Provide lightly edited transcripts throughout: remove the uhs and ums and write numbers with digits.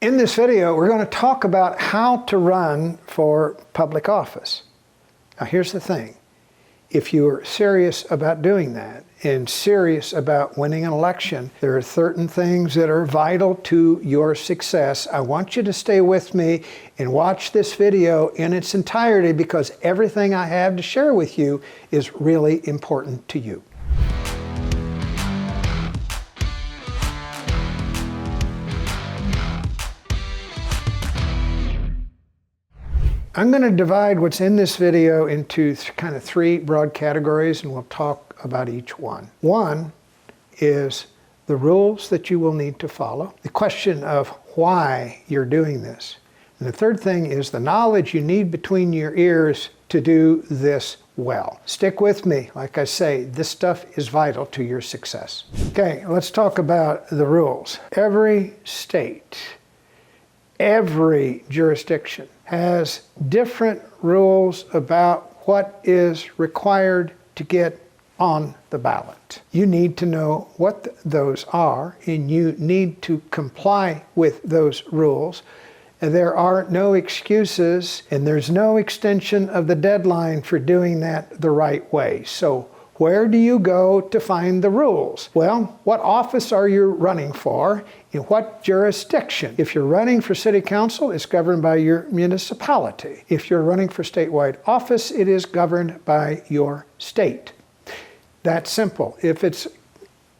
In this video, we're going to talk about how to run for public office. Now, here's the thing. If you're serious about doing that and serious about winning an election, there are certain things that are vital to your success. I want you to stay with me and watch this video in its entirety because everything I have to share with you is really important to you. I'm going to divide what's in this video into kind of three broad categories, and we'll talk about each one. One is the rules that you will need to follow, the question of why you're doing this. And the third thing is the knowledge you need between your ears to do this well. Stick with me. Like I say, this stuff is vital to your success. Okay, let's talk about the rules. Every state, every jurisdiction has different rules about what is required to get on the ballot. You need to know what those are, and you need to comply with those rules. And there are no excuses, and there's no extension of the deadline for doing that the right way. So where do you go to find the rules? Well, what office are you running for? In what jurisdiction? If you're running for city council, it's governed by your municipality. If you're running for statewide office, it is governed by your state. That's simple. If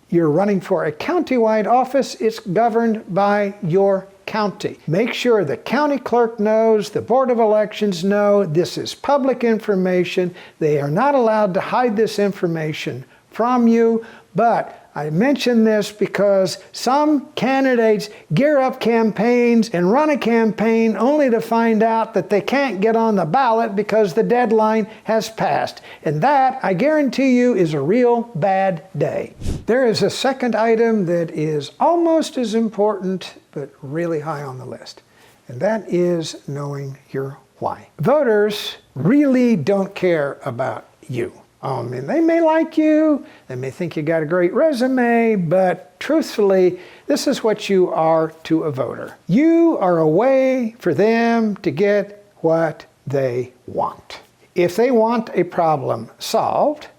you're running for a countywide office, it's governed by your county. Make sure the county clerk knows, the Board of Elections know, this is public information. They are not allowed to hide this information from you, but I mention this because some candidates gear up campaigns and run a campaign only to find out that they can't get on the ballot because the deadline has passed. And that, I guarantee you, is a real bad day. There is a second item that is almost as important, but really high on the list. And that is knowing your why. Voters really don't care about you. And they may like you, they may think you got a great resume, but truthfully, this is what you are to a voter. You are a way for them to get what they want. If they want a problem solved,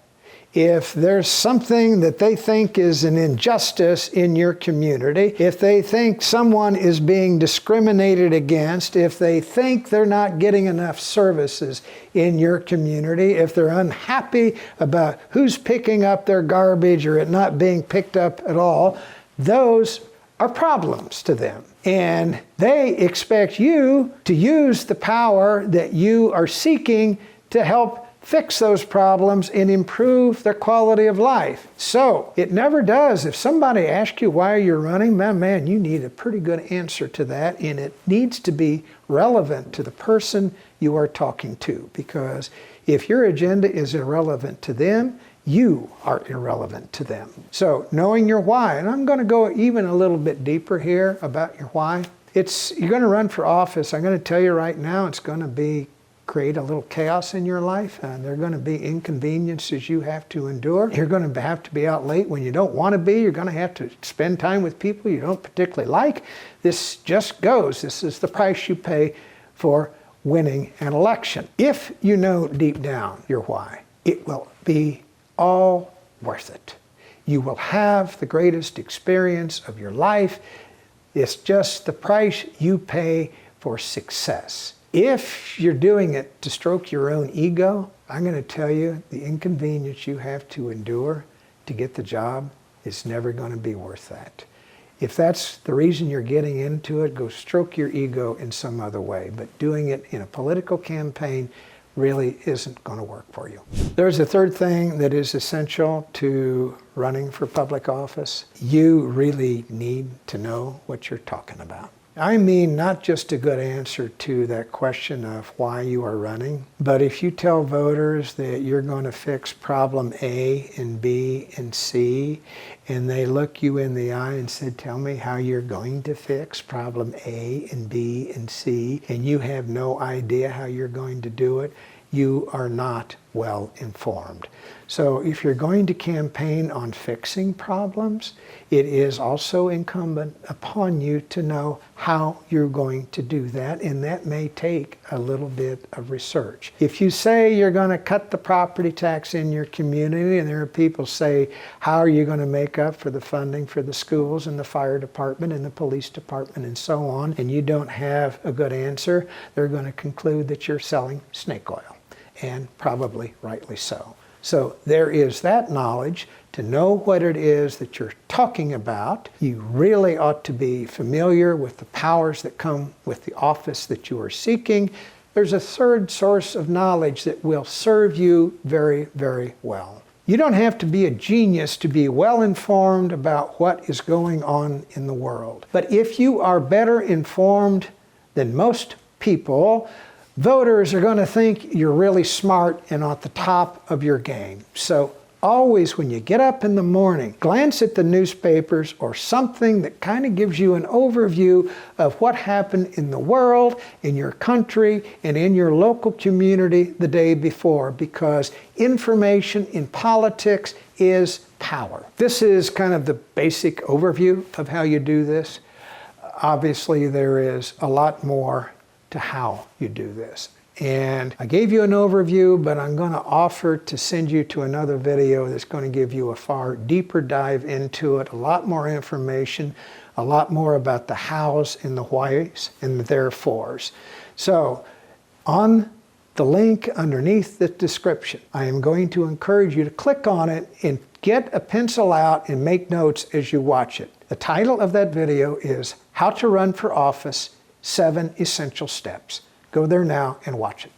if there's something that they think is an injustice in your community, if they think someone is being discriminated against, if they think they're not getting enough services in your community, if they're unhappy about who's picking up their garbage or it not being picked up at all, those are problems to them. And they expect you to use the power that you are seeking to help fix those problems and improve their quality of life. So it never does. If somebody asks you why you're running, man, you need a pretty good answer to that, and it needs to be relevant to the person you are talking to, because if your agenda is irrelevant to them, you are irrelevant to them. So knowing your why, and I'm going to go even a little bit deeper here about your why. You're going to run for office. I'm going to tell you right now, it's going to create a little chaos in your life, and there are going to be inconveniences you have to endure. You're going to have to be out late when you don't want to be. You're going to have to spend time with people you don't particularly like. This just goes. This is the price you pay for winning an election. If you know deep down your why, it will be all worth it. You will have the greatest experience of your life. It's just the price you pay for success. If you're doing it to stroke your own ego, I'm going to tell you the inconvenience you have to endure to get the job is never going to be worth that. If that's the reason you're getting into it, go stroke your ego in some other way. But doing it in a political campaign really isn't going to work for you. There's a third thing that is essential to running for public office. You really need to know what you're talking about. I mean, not just a good answer to that question of why you are running, but if you tell voters that you're going to fix problem A and B and C, and they look you in the eye and said, tell me how you're going to fix problem A and B and C, and you have no idea how you're going to do it, you are not well informed. So if you're going to campaign on fixing problems, it is also incumbent upon you to know how you're going to do that, and that may take a little bit of research. If you say you're going to cut the property tax in your community, and there are people say, how are you going to make up for the funding for the schools and the fire department and the police department and so on, and you don't have a good answer, they're going to conclude that you're selling snake oil, and probably rightly so. So there is that knowledge to know what it is that you're talking about. You really ought to be familiar with the powers that come with the office that you are seeking. There's a third source of knowledge that will serve you very, very well. You don't have to be a genius to be well informed about what is going on in the world. But if you are better informed than most people, voters are going to think you're really smart and at the top of your game. So always when you get up in the morning, glance at the newspapers or something that kind of gives you an overview of what happened in the world, in your country, and in your local community the day before, because information in politics is power. This is kind of the basic overview of how you do this. Obviously, there is a lot more to how you do this. And I gave you an overview, but I'm going to offer to send you to another video that's going to give you a far deeper dive into it, a lot more information, a lot more about the hows and the whys and the therefores. So on the link underneath the description, I am going to encourage you to click on it and get a pencil out and make notes as you watch it. The title of that video is How to Run for Office, 7 Essential Steps. Go there now and watch it.